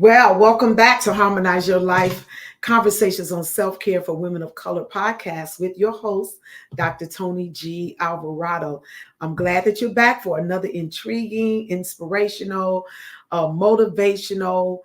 Well, welcome back to Harmonize Your Life Conversations on Self-Care for Women of Color podcast with your host, Dr.Toni G. Alvarado. I'm glad that you're back for another intriguing, inspirational, motivational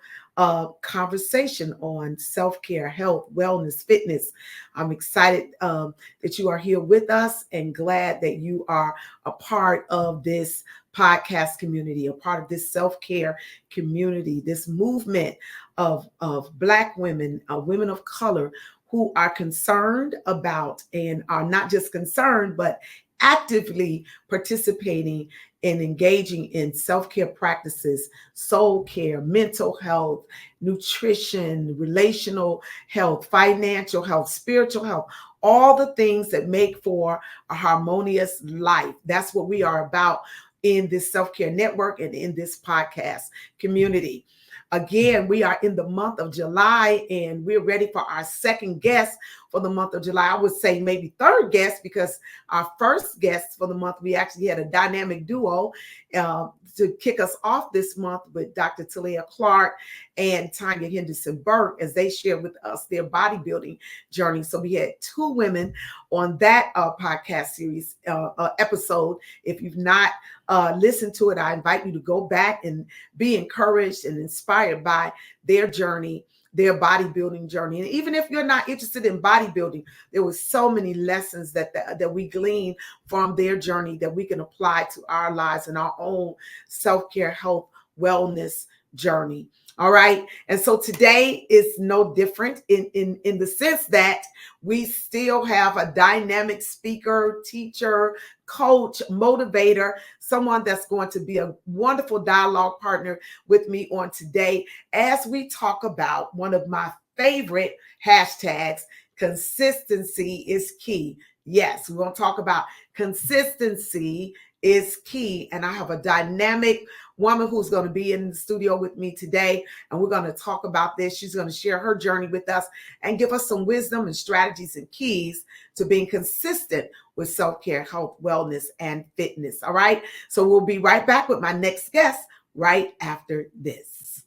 conversation on self-care, health, wellness, fitness. I'm excited that you are here with us and glad that you are a part of this podcast community, a part of this self-care community, this movement of Black women, women of color who are concerned about and are not just concerned, but actively participating and engaging in self-care practices, soul care, mental health, nutrition, relational health, financial health, spiritual health, all the things that make for a harmonious life. That's what we are about in this self-care network and in this podcast community. Again, we are in the month of July and we're ready for our second guest for the month of July. I would say maybe third guest because our first guest for the month, we actually had a dynamic duo to kick us off this month with Dr. Talia Clark and Tanya Henderson Burke as they shared with us their bodybuilding journey. So we had two women on that podcast series episode. If you've not listened to it, I invite you to go back and be encouraged and inspired by their journey, their bodybuilding journey. And even if you're not interested in bodybuilding, there were so many lessons that we gleaned from their journey that we can apply to our lives and our own self-care, health, wellness journey. All right. And so today is no different in the sense that we still have a dynamic speaker, teacher, coach, motivator, someone that's going to be a wonderful dialogue partner with me on today as we talk about one of my favorite hashtags, consistency is key. Yes, we're going to talk about consistency is key. And I have a dynamic woman who's going to be in the studio with me today. And we're going to talk about this. She's going to share her journey with us and give us some wisdom and strategies and keys to being consistent with self-care, health, wellness, and fitness. All right. So we'll be right back with my next guest right after this.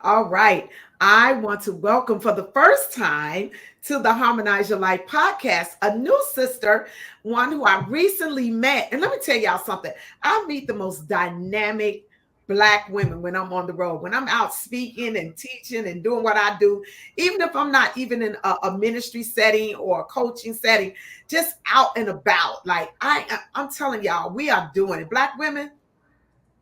All right. I want to welcome for the first time to the Harmonize Your Life podcast, a new sister, one who I recently met. And let me tell y'all something. I meet the most dynamic Black women when I'm on the road, when I'm out speaking and teaching and doing what I do, even if I'm not even in a ministry setting or a coaching setting, just out and about. Like I'm telling y'all, we are doing it. Black women,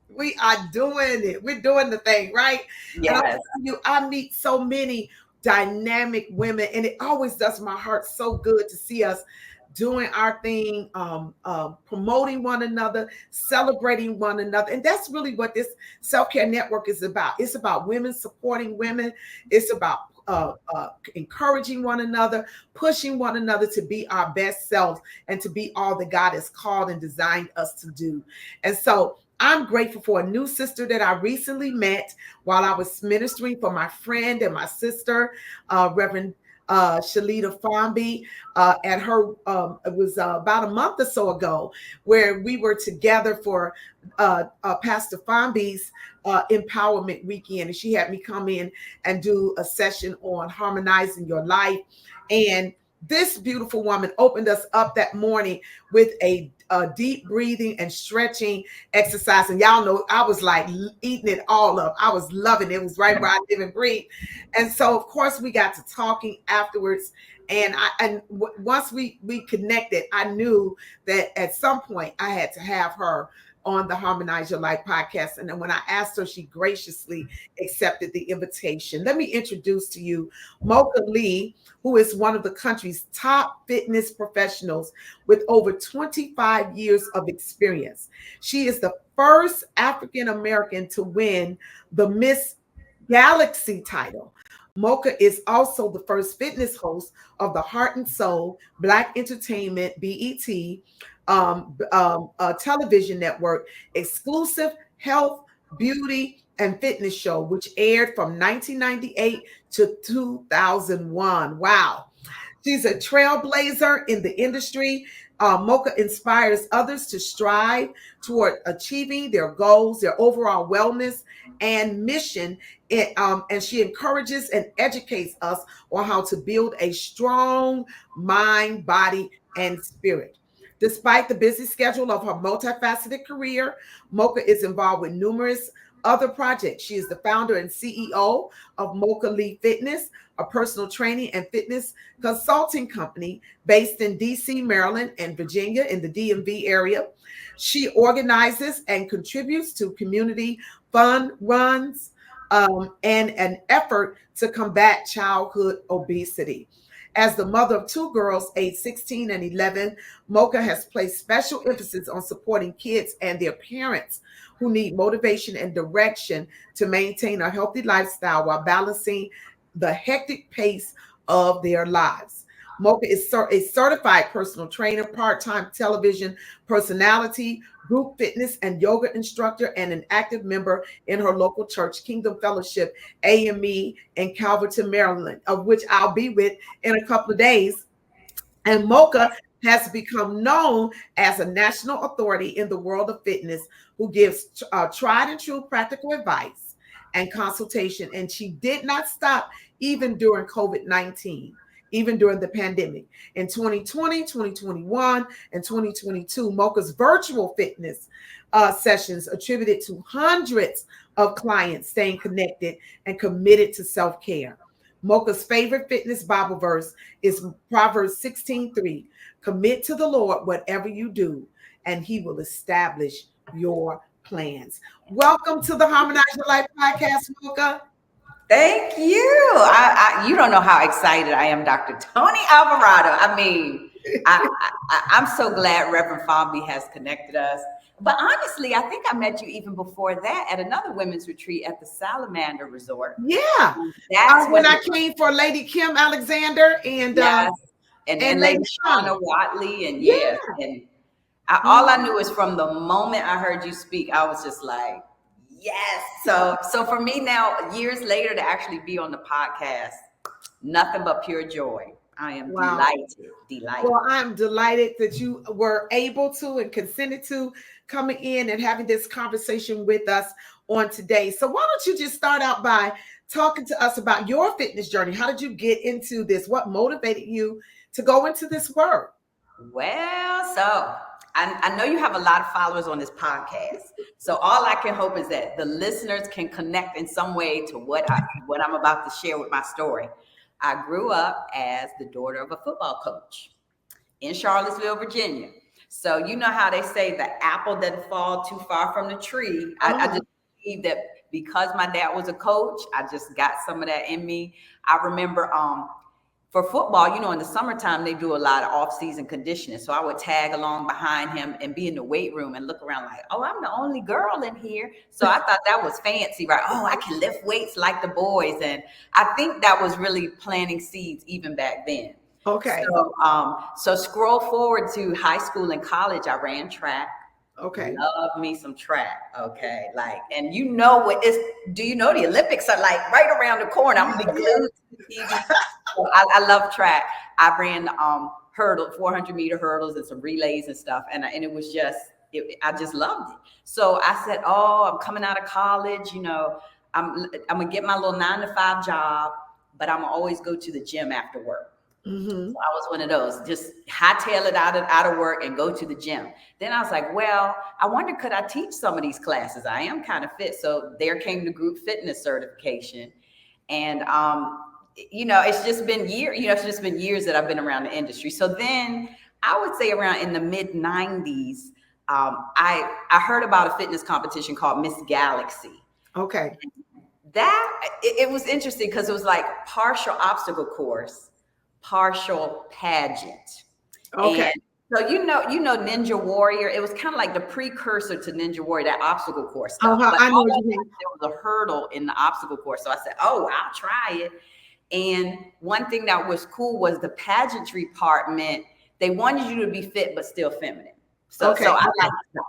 we are doing it. We're doing the thing, right? Yes. And I'm telling you, I meet so many dynamic women, and it always does my heart so good to see us doing our thing, promoting one another, celebrating one another. And that's really what this self-care network is about. It's about women supporting women. It's about encouraging one another, pushing one another to be our best selves and to be all that God has called and designed us to do. And so I'm grateful for a new sister that I recently met while I was ministering for my friend and my sister, Reverend Shalita Farmby, at her, it was about a month or so ago, where we were together for Pastor Farmby's empowerment weekend. And she had me come in and do a session on harmonizing your life. And this beautiful woman opened us up that morning with a deep breathing and stretching exercise. And y'all know I was like eating it all up. I was loving it. It was right where I live and breathe. And so, of course, we got to talking afterwards. And once we connected, I knew that at some point I had to have her on the Harmonize Your Life podcast. And then when I asked her, she graciously accepted the invitation. Let me introduce to you Mocha Lee, who is one of the country's top fitness professionals with over 25 years of experience. She is the first African American to win the Miss Galaxy title. Mocha is also the first fitness host of the Heart and Soul Black Entertainment BET television network exclusive health, beauty, and fitness show, which aired from 1998 to 2001. Wow. She's a trailblazer in the industry. Mocha inspires others to strive toward achieving their goals, their overall wellness and mission. And she encourages and educates us on how to build a strong mind, body, and spirit. Despite the busy schedule of her multifaceted career, Mocha is involved with numerous other projects. She is the founder and CEO of Mocha Lee Fitness, a personal training and fitness consulting company based in DC, Maryland, and Virginia in the DMV area. She organizes and contributes to community fun runs and an effort to combat childhood obesity. As the mother of two girls, aged 16 and 11, Mocha has placed special emphasis on supporting kids and their parents who need motivation and direction to maintain a healthy lifestyle while balancing the hectic pace of their lives. Mocha is a certified personal trainer, part-time television personality, group fitness and yoga instructor, and an active member in her local church, Kingdom Fellowship AME in Calverton, Maryland, of which I'll be with in a couple of days. And Mocha has become known as a national authority in the world of fitness who gives tried and true practical advice and consultation. And she did not stop even during COVID-19, even during the pandemic. In 2020, 2021, and 2022, Mocha's virtual fitness sessions attributed to hundreds of clients staying connected and committed to self-care. Mocha's favorite fitness Bible verse is Proverbs 16:3. Commit to the Lord whatever you do, and he will establish your plans. Welcome to the Harmonize Your Life podcast, Mocha. Thank you. You don't know how excited I am, Dr. Toni Alvarado. I mean, I'm so glad Reverend Fomby has connected us. But honestly, I think I met you even before that at another women's retreat at the Salamander Resort. Yeah, that's when I came for Lady Kim Alexander and yes, and Lady Shauna Watley, and and all I knew is from the moment I heard you speak, I was just like, yes. So for me now, years later, to actually be on the podcast, nothing but pure joy. I am delighted. Well, I'm delighted that you were able to and consented to coming in and having this conversation with us on today. So why don't you just start out by talking to us about your fitness journey? How did you get into this? What motivated you to go into this work? Well, so I know you have a lot of followers on this podcast. So all I can hope is that the listeners can connect in some way to what I'm about to share with my story. I grew up as the daughter of a football coach in Charlottesville, Virginia. So you know how they say the apple doesn't fall too far from the tree. I just believe that because my dad was a coach, I just got some of that in me. I remember for football, you know, in the summertime, they do a lot of off-season conditioning. So I would tag along behind him and be in the weight room and look around like, oh, I'm the only girl in here. So I thought that was fancy, right? Oh, I can lift weights like the boys. And I think that was really planting seeds even back then. Okay. So scroll forward to high school and college, I ran track. Okay. Love me some track. Okay. Like, and you know what is, do you know the Olympics are like right around the corner? I'm gonna be glued to the TV. So I love track. I ran 400-meter hurdles and some relays and stuff. And it was just, I just loved it. So I said, oh, I'm coming out of college, you know, I'm gonna get my little 9-to-5 job, but I'm gonna always go to the gym after work. Mm-hmm. So I was one of those, just hightail it out of work and go to the gym. Then I was like, well, I wonder, could I teach some of these classes? I am kind of fit. So there came the group fitness certification. And, you know, it's just been years that I've been around the industry. So then I would say around in the mid 90s, I heard about a fitness competition called Miss Galaxy. Okay. That it was interesting because it was like partial obstacle course, partial pageant. Okay. And so you know Ninja Warrior. It was kind of like the precursor to Ninja Warrior, that obstacle course stuff. But I know what you mean. there was a hurdle in the obstacle course, so I said, "Oh, I'll try it." And one thing that was cool was the pageantry department. They wanted you to be fit but still feminine. So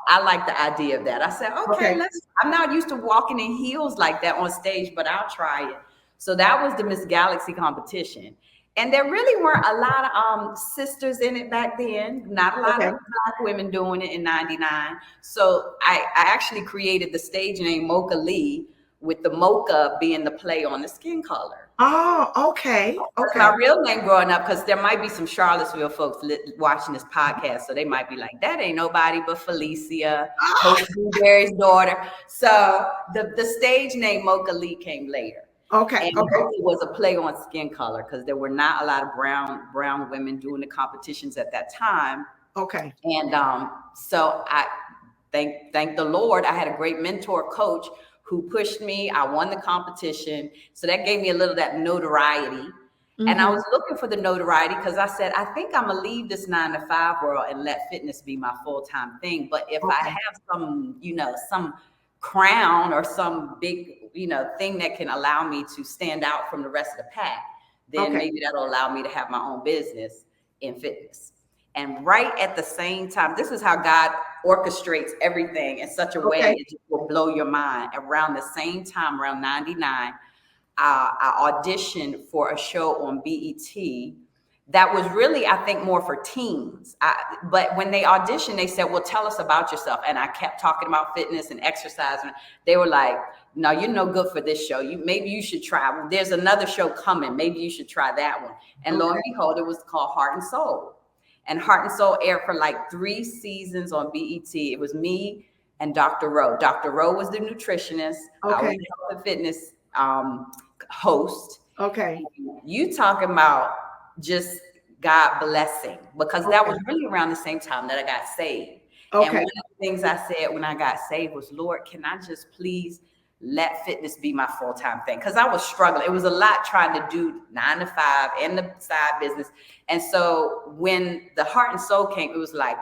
I like the idea of that. I said, okay, I'm not used to walking in heels like that on stage, but I'll try it. So that was the Miss Galaxy competition. And there really weren't a lot of sisters in it back then. Not a lot of Black women doing it in '99. So I actually created the stage name Mocha Lee, with the mocha being the play on the skin color. Oh, okay. That's my real name growing up, because there might be some Charlottesville folks watching this podcast, so they might be like, that ain't nobody but Felicia, Coach Blueberry's daughter. So the stage name Mocha Lee came later. Okay. And Mocha was a play on skin color, because there were not a lot of brown women doing the competitions at that time. Okay. And so I thank the Lord, I had a great mentor coach who pushed me. I won the competition. So that gave me a little of that notoriety. Mm-hmm. And I was looking for the notoriety because I said, I think I'm going to leave this 9-to-5 world and let fitness be my full-time thing. But if I have some crown or some big, thing that can allow me to stand out from the rest of the pack, then maybe that'll allow me to have my own business in fitness. And right at the same time, this is how God orchestrates everything in such a way it just will blow your mind. Around the same time, around '99, I auditioned for a show on BET that was really, I think, more for teens. But when they auditioned, they said, well, tell us about yourself. And I kept talking about fitness and exercise. And they were like, no, you're no good for this show. Maybe you should try. There's another show coming. Maybe you should try that one. And lo and behold, it was called Heart and Soul. And Heart and Soul aired for like 3 seasons on BET. It was me and Dr. Rowe. Dr. Rowe was the nutritionist. I was the health and fitness host. Okay. You talking about just God blessing, because that was really around the same time that I got saved. And one of the things I said when I got saved was, Lord, can I just please let fitness be my full-time thing? Because I was struggling. It was a lot trying to do 9-to-5 and the side business. And so when the Heart and Soul came, it was like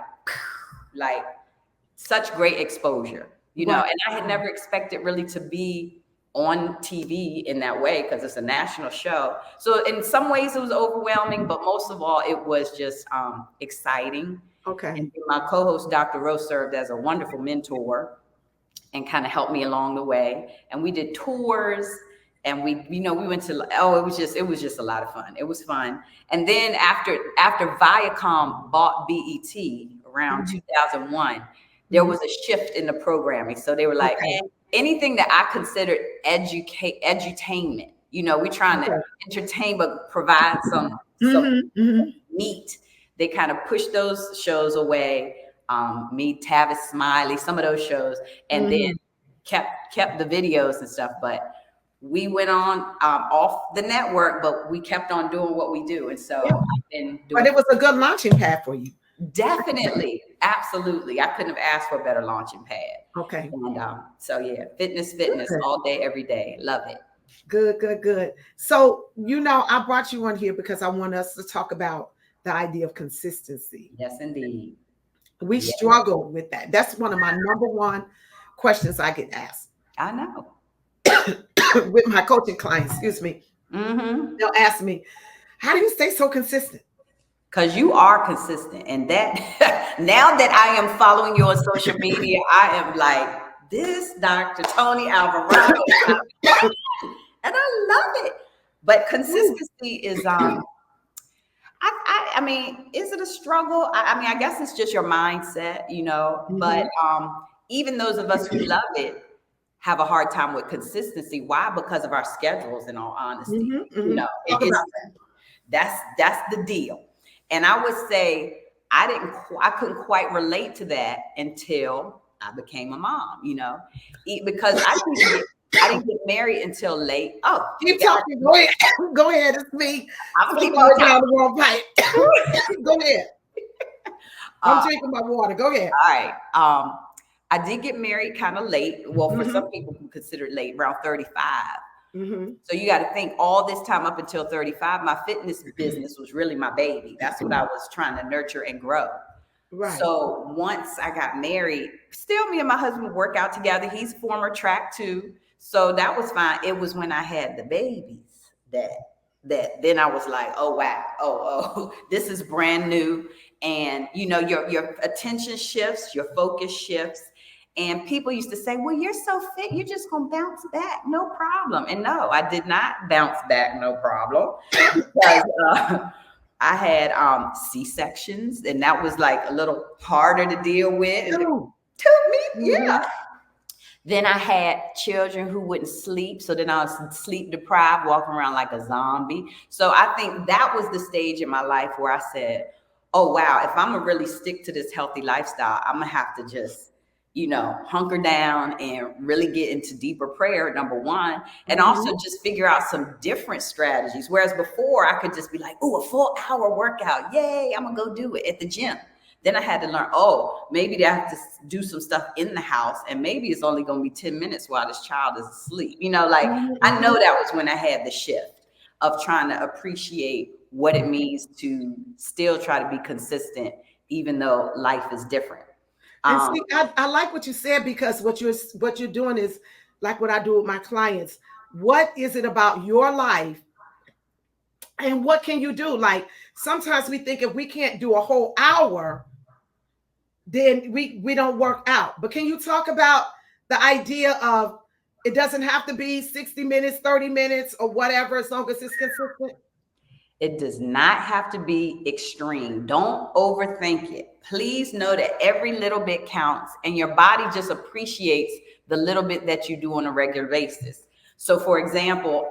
such great exposure, and I had never expected really to be on TV in that way, because it's a national show. So in some ways it was overwhelming, but most of all, it was just exciting. Okay. And my co-host, Dr. Rose, served as a wonderful mentor and kind of helped me along the way. And we did tours, and we went to, it was just a lot of fun. It was fun. And then after Viacom bought BET around 2001, there was a shift in the programming. So they were like, anything that I considered edutainment, we're trying to entertain, but provide some meat. They kind of pushed those shows away. Me, Tavis Smiley, some of those shows, and then kept the videos and stuff. But we went on off the network, but we kept on doing what we do. And so I've been doing. But it was a good launching pad for you. Definitely. Absolutely. I couldn't have asked for a better launching pad. Okay. And so fitness all day, every day. Love it. Good. So, I brought you on here because I want us to talk about the idea of consistency. Yes, indeed. We struggle with that. That's one of my number one questions I get asked. I know. With my coaching clients, excuse me. Mm-hmm. They'll ask me, how do you stay so consistent? Because you are consistent. And that now that I am following you on social media, I am like, this Dr.Toni Alvarado. And I love it. But consistency is I mean, is it a struggle? I guess it's just your mindset, but even those of us who love it have a hard time with consistency. Why? Because of our schedules, in all honesty. That's the deal. And I would say I couldn't quite relate to that until I became a mom, because I didn't get married until late. Oh, keep talking. Go ahead. It's me. I'm keep going down the wrong pipe. Go ahead. I'm drinking my water. Go ahead. All right. I did get married kind of late. Well, for some people who consider it late, around 35. So you got to think all this time up until 35, my fitness business was really my baby. That's what I was trying to nurture and grow. Right. So once I got married, still me and my husband work out together. He's former track too. So that was fine. It was when I had the babies that then I was like, oh, wow. Oh, this is brand new. And, you know, your attention shifts, your focus shifts. And people used to say, well, you're so fit, you're just going to bounce back. No problem. And no, I did not bounce back. No problem. Because I had C-sections, and that was like a little harder to deal with. And it took me, yeah. Then I had children who wouldn't sleep. So then I was sleep deprived, walking around like a zombie. So I think that was the stage in my life where I said, oh, wow, if I'm going to really stick to this healthy lifestyle, I'm going to have to just, you know, hunker down and really get into deeper prayer, number one, and also just figure out some different strategies. Whereas before I could just be like, oh, a full hour workout. Yay, I'm going to go do it at the gym. Then I had to learn, oh, maybe I have to do some stuff in the house, and maybe it's only going to be 10 minutes while this child is asleep. You know, like I know that was when I had the shift of trying to appreciate what it means to still try to be consistent, even though life is different. And see, I like what you said, because what you're doing is like what I do with my clients. What is it about your life, and what can you do? Like sometimes we think if we can't do a whole hour, then we don't work out. But can you talk about the idea of it doesn't have to be 60 minutes, 30 minutes, or whatever, as long as it's consistent? It does not have to be extreme. Don't overthink it. Please know that every little bit counts, and your body just appreciates the little bit that you do on a regular basis. So for example,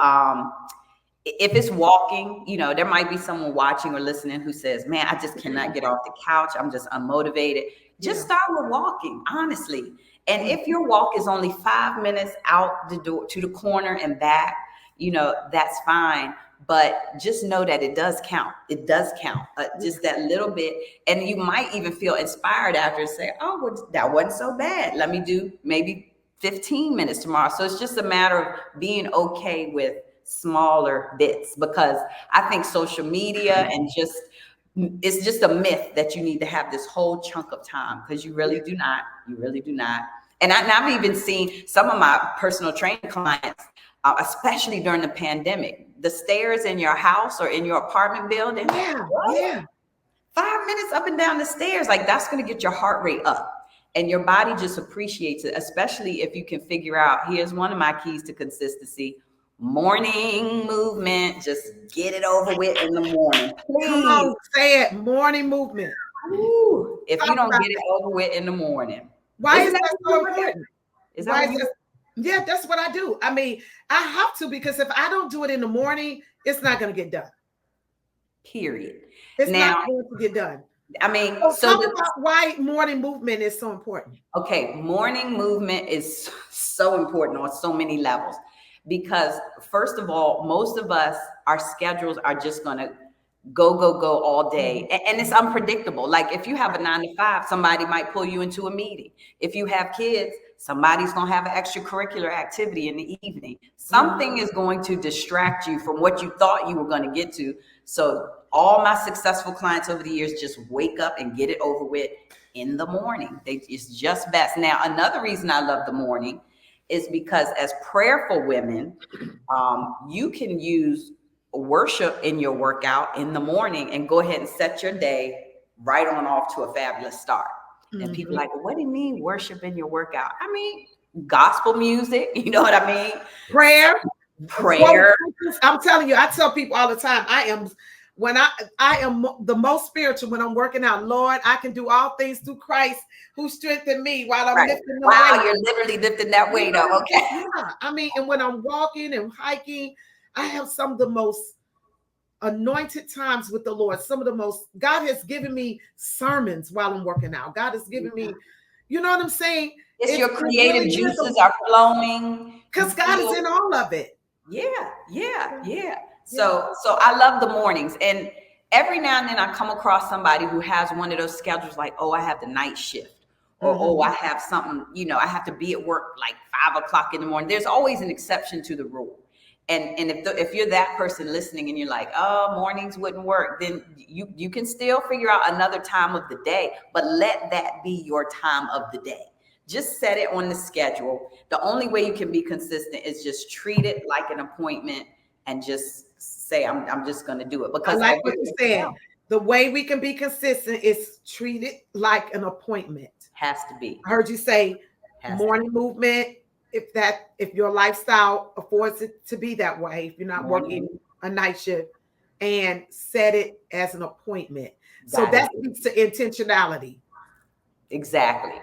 if it's walking, you know, there might be someone watching or listening who says, man, I just cannot get off the couch. I'm just unmotivated. Just start with walking, honestly. And if your walk is only 5 minutes out the door to the corner and back, you know, that's fine. But just know that it does count. It does count, just that little bit. And you might even feel inspired after and say, oh, well, that wasn't so bad. Let me do maybe 15 minutes tomorrow. So it's just a matter of being okay with smaller bits, because I think social media and it's just a myth that you need to have this whole chunk of time, because you really do not. You really do not. And I've even seen some of my personal training clients, especially during the pandemic, the stairs in your house or in your apartment building. 5 minutes up and down the stairs, like that's going to get your heart rate up, and your body just appreciates it, especially if you can figure out, here's one of my keys to consistency: morning movement. Just get it over with in the morning. Please. Come on, say it. Morning movement. Ooh, if you don't get it over with in the morning. Why is that so important? Is that yeah, that's what I do. I mean, I have to, because if I don't do it in the morning, it's not going to get done. Period. It's not going to get done. I mean, so talk about why morning movement is so important. Okay, morning movement is so important on so many levels, because first of all, most of us, our schedules are just going to go all day. And it's unpredictable. Like if you have a 9 to 5, somebody might pull you into a meeting. If you have kids, somebody's going to have an extracurricular activity in the evening. Something is going to distract you from what you thought you were going to get to. So all my successful clients over the years just wake up and get it over with in the morning. It's just best. Now, another reason I love the morning is because as prayerful women, you can use worship in your workout in the morning and go ahead and set your day right on off to a fabulous start. And people are like, well, what do you mean worship in your workout? I mean, gospel music, you know what I mean? Prayer. Well, I'm telling you, I tell people all the time, I am the most spiritual when I'm working out. Lord, I can do all things through Christ who strengthened me while I'm lifting the weight. Wow, you're literally lifting that weight up. Okay. Yeah. I mean, and when I'm walking and hiking, I have some of the most anointed times with the Lord. God has given me sermons while I'm working out. God has given me, you know what I'm saying? It's your creative juices are flowing. Because God is in all of it. Yeah. So I love the mornings. And every now and then I come across somebody who has one of those schedules like, oh, I have the night shift, or oh, I have something, I have to be at work like 5 o'clock in the morning. There's always an exception to the rule. And if you're that person listening and you're like, oh, mornings wouldn't work, then you can still figure out another time of the day, but let that be your time of the day. Just set it on the schedule. The only way you can be consistent is just treat it like an appointment and just say, I'm just going to do it. Because I like what you're saying. The way we can be consistent is treat it like an appointment. Has to be. I heard you say morning movement. If your lifestyle affords it to be that way, if you're not working a night shift, and set it as an appointment. So that's the intentionality. Exactly.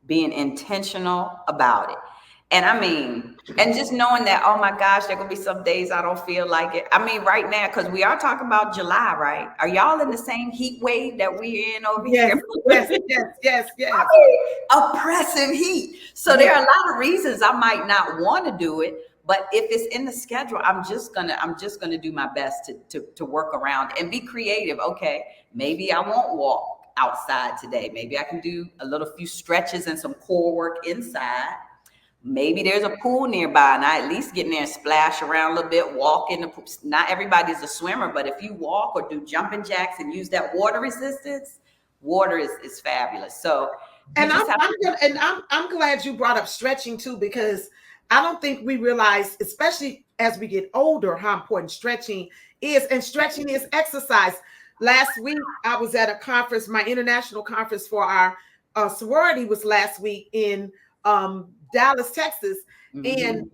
Being intentional about it. And I mean, and just knowing that, oh my gosh, there gonna be some days I don't feel like it. I mean, right now, because we are talking about July, right? Are y'all in the same heat wave that we're in over here? Yes. I mean, oppressive heat. So there are a lot of reasons I might not want to do it, but if it's in the schedule, I'm just gonna do my best to work around and be creative. Okay, maybe I won't walk outside today. Maybe I can do a few stretches and some core work inside. Maybe there's a pool nearby and I at least get in there and splash around a little bit, walk in the pool. Not everybody's a swimmer, but if you walk or do jumping jacks and use that water resistance, water is fabulous. So, and I'm glad you brought up stretching too, because I don't think we realize, especially as we get older, how important stretching is. And stretching is exercise. Last week, I was at a conference. My international conference for our sorority was last week in Dallas, Texas. And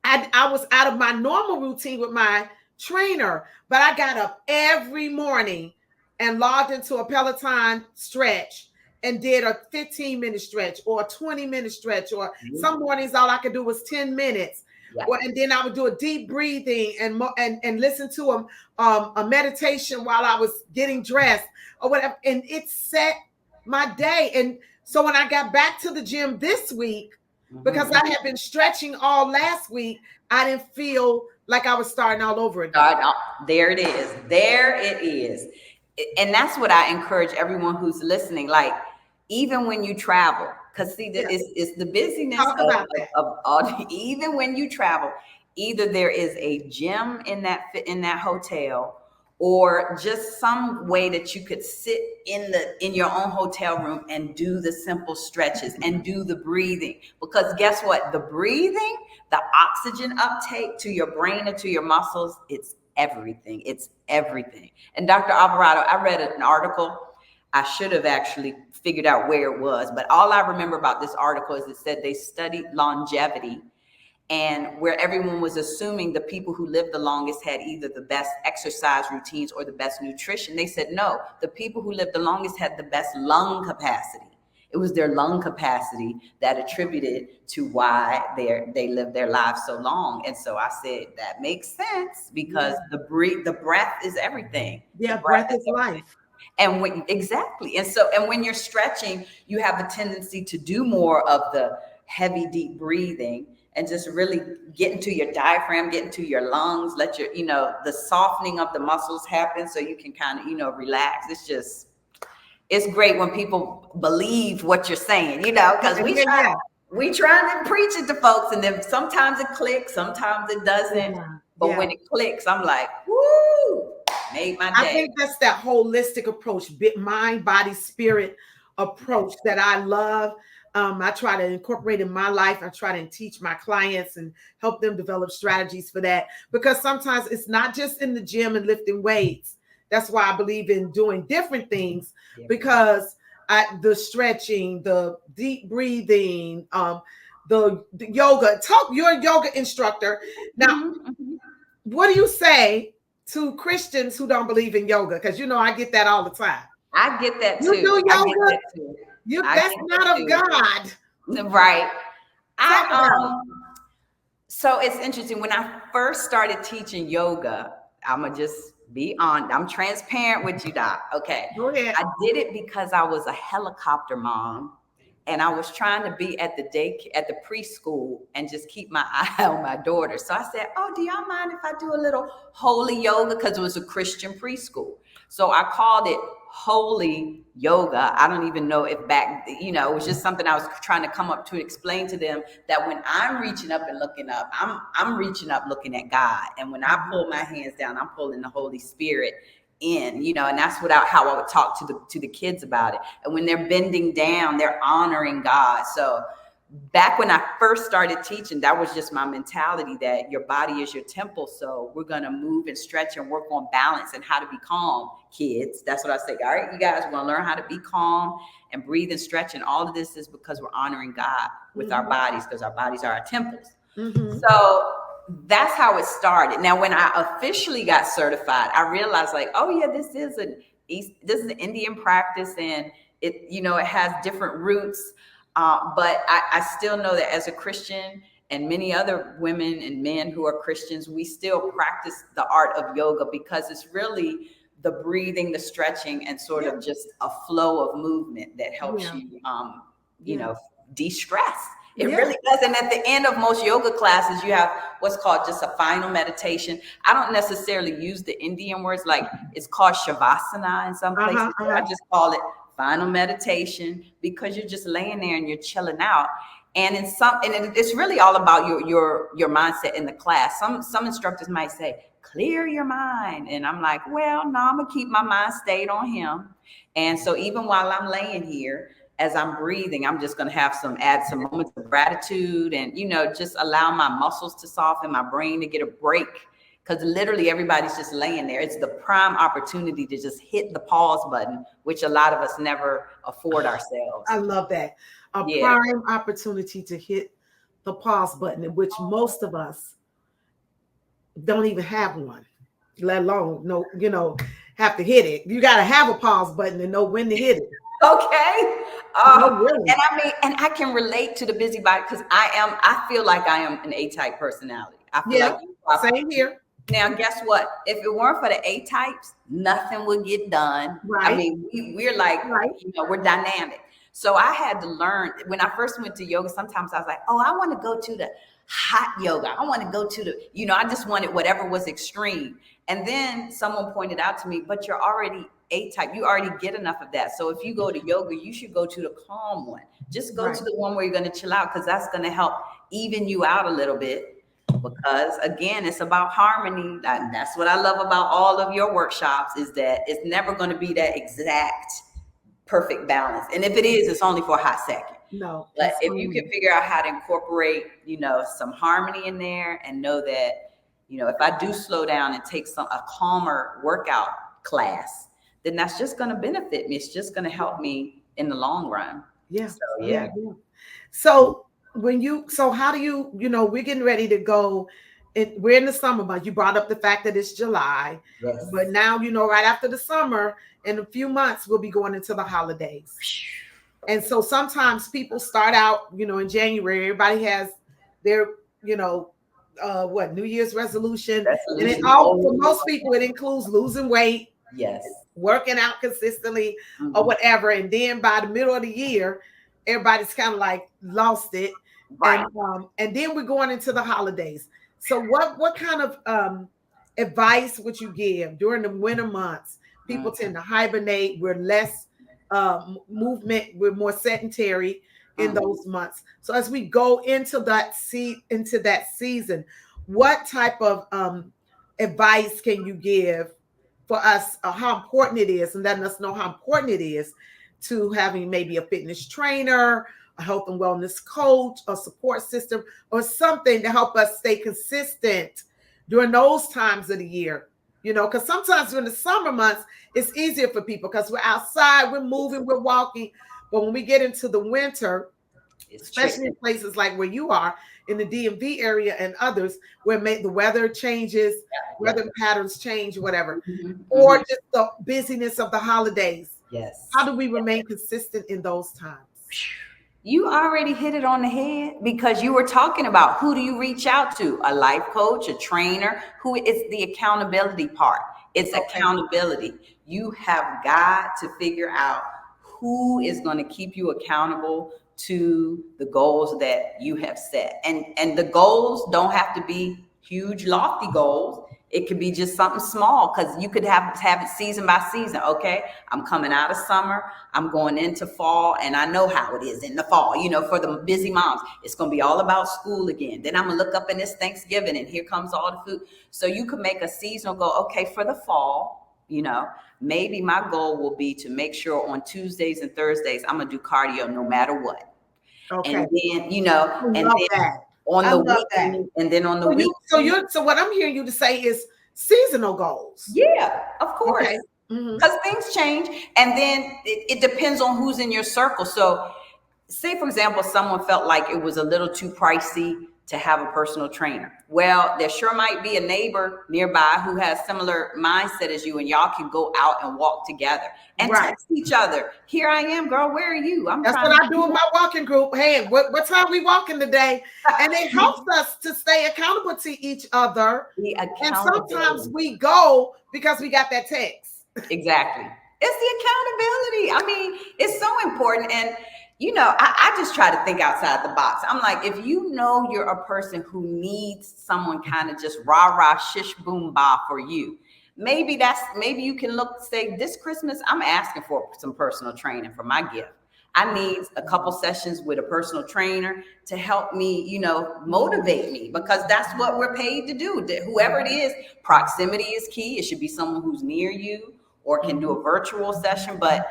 I was out of my normal routine with my trainer, but I got up every morning and logged into a Peloton stretch and did a 15-minute stretch or a 20-minute stretch, or some mornings all I could do was 10 minutes. And then I would do a deep breathing and listen to a meditation while I was getting dressed or whatever. And it set my day. And so when I got back to the gym this week, because I had been stretching all last week, I didn't feel like I was starting all over again. There it is. There it is. And that's what I encourage everyone who's listening. Like, even when you travel, because see, it's the busyness of all. Even when you travel, either there is a gym in that hotel, or just some way that you could sit in your own hotel room and do the simple stretches and do the breathing. Because guess what? The breathing, the oxygen uptake to your brain and to your muscles, it's everything. It's everything. And Dr. Alvarado, I read an article. I should have actually figured out where it was, but all I remember about this article is it said they studied longevity, and where everyone was assuming the people who lived the longest had either the best exercise routines or the best nutrition. They said, no, the people who lived the longest had the best lung capacity. It was their lung capacity that attributed to why they lived their lives so long. And so I said, that makes sense, because the breath is everything. Yeah, breath is life. And exactly. And when you're stretching, you have a tendency to do more of the heavy, deep breathing and just really get into your diaphragm, get into your lungs, let your, the softening of the muscles happen so you can kind of, relax. It's great when people believe what you're saying, because we try to preach it to folks, and then sometimes it clicks, sometimes it doesn't. But when it clicks, I'm like, woo, made my day. I think that's that holistic approach, mind, body, spirit approach that I love. I try to incorporate in my life. I try to teach my clients and help them develop strategies for that, because sometimes it's not just in the gym and lifting weights. That's why I believe in doing different things, because the stretching, the deep breathing, the yoga. You're a yoga instructor. Now, what do you say to Christians who don't believe in yoga? Because I get that all the time. I get that too. You do yoga? That's not of God. Right. So it's interesting. When I first started teaching yoga, I'm transparent with you, Doc. Okay. Go ahead. I did it because I was a helicopter mom, and I was trying to be at the preschool and just keep my eye on my daughter. So I said, oh, do y'all mind if I do a little holy yoga? Because it was a Christian preschool. So I called it holy yoga. I don't even know if back, it was just something I was trying to come up to explain to them, that when I'm reaching up and looking up, I'm reaching up looking at God. And when I pull my hands down, I'm pulling the Holy Spirit in, and that's how I would talk to the kids about it. And when they're bending down, they're honoring God. So back when I first started teaching, that was just my mentality, that your body is your temple. So we're going to move and stretch and work on balance and how to be calm, kids. That's what I say. All right, you guys, we're going to learn how to be calm and breathe and stretch. And all of this is because we're honoring God with our bodies, because our bodies are our temples. So that's how it started. Now, when I officially got certified, I realized oh yeah, this is an Indian practice, and it has different roots. But I still know that as a Christian, and many other women and men who are Christians, we still practice the art of yoga, because it's really the breathing, the stretching, and sort of just a flow of movement that helps you, de-stress. It really does. And at the end of most yoga classes, you have what's called just a final meditation. I don't necessarily use the Indian words, like it's called shavasana in some places. I just call it final meditation, because you're just laying there and you're chilling out. And it's really all about your mindset in the class. Some instructors might say, clear your mind. And I'm like, well, no, I'm gonna keep my mind stayed on him. And so even while I'm laying here, as I'm breathing, I'm just going to add some moments of gratitude, and, just allow my muscles to soften, my brain to get a break, because literally everybody's just laying there. It's the prime opportunity to just hit the pause button, which a lot of us never afford ourselves. I love that. Prime opportunity to hit the pause button, in which most of us don't even have one, let alone have to hit it. You got to have a pause button and know when to hit it. Okay. Really. And I can relate to the busybody, because I feel like I am an A-type personality. I feel like you are. Same here. Now, guess what? If it weren't for the A-types, nothing would get done. Right. I mean, we're like, we're dynamic. So I had to learn. When I first went to yoga, sometimes I was like, I want to go to the hot yoga. I want to go to the, I just wanted whatever was extreme. And then someone pointed out to me, but you're already A-type. You already get enough of that. So if you go to yoga, you should go to the calm one. Just go to the one where you're going to chill out, because that's going to help even you out a little bit. Because again, it's about harmony. And that's what I love about all of your workshops, is that it's never going to be that exact perfect balance. And if it is, it's only for a hot second. No. But if you can figure out how to incorporate, some harmony in there, and know that, if I do slow down and take a calmer workout class, then that's just going to benefit me. It's just going to help me in the long run. Yeah. So, So how do you, we're getting ready to go. We're in the summer months. You brought up the fact that it's July, but now, right after the summer, in a few months, we'll be going into the holidays. And so sometimes people start out, in January, everybody has their, New Year's resolution. And for most people, it includes losing weight. Yes. Working out consistently or whatever. And then by the middle of the year, everybody's kind of like lost it. Right. And then we're going into the holidays. So what kind of advice would you give during the winter months? People tend to hibernate. We're less movement. We're more sedentary in those months. So as we go into that season, what type of advice can you give for us, how important it is, and letting us know how important it is to having maybe a fitness trainer, a health and wellness coach, a support system, or something to help us stay consistent during those times of the year? Because sometimes during the summer months, it's easier for people because we're outside, we're moving, we're walking. But when we get into the winter, especially in places like where you are, in the DMV area and others, where the weather changes, weather patterns change, whatever, or just the busyness of the holidays. Yes. How do we remain consistent in those times? You already hit it on the head, because you were talking about, who do you reach out to? A life coach, a trainer? Who is the accountability part? It's accountability. You have got to figure out who is going to keep you accountable to the goals that you have set. And the goals don't have to be huge, lofty goals. It could be just something small, because you could have it season by season. Okay, I'm coming out of summer, I'm going into fall, and I know how it is in the fall. For the busy moms, it's going to be all about school again. Then I'm going to look up, and it's Thanksgiving, and here comes all the food. So you could make a seasonal goal. Okay, for the fall, maybe my goal will be to make sure on Tuesdays and Thursdays I'm going to do cardio no matter what. Okay. And then, on I the love that. weekend, and then on the week. So what I'm hearing you to say is seasonal goals. Yeah, of course. Okay. Because things change, and then it depends on who's in your circle. So say, for example, someone felt like it was a little too pricey to have a personal trainer. Well, there sure might be a neighbor nearby who has similar mindset as you, and y'all can go out and walk together and text each other. Here I am, girl. Where are you? That's what I do in my walking group. Hey, what time we walking today? And it helps us to stay accountable to each other. And sometimes we go because we got that text. Exactly. It's the accountability. I mean, it's so important. And I just try to think outside the box. I'm like, if you're a person who needs someone kind of just rah-rah, shish, boom, bah for you, maybe you can say, this Christmas, I'm asking for some personal training for my gift. I need a couple sessions with a personal trainer to help me, motivate me, because that's what we're paid to do. Whoever it is, proximity is key. It should be someone who's near you, or can do a virtual session. But,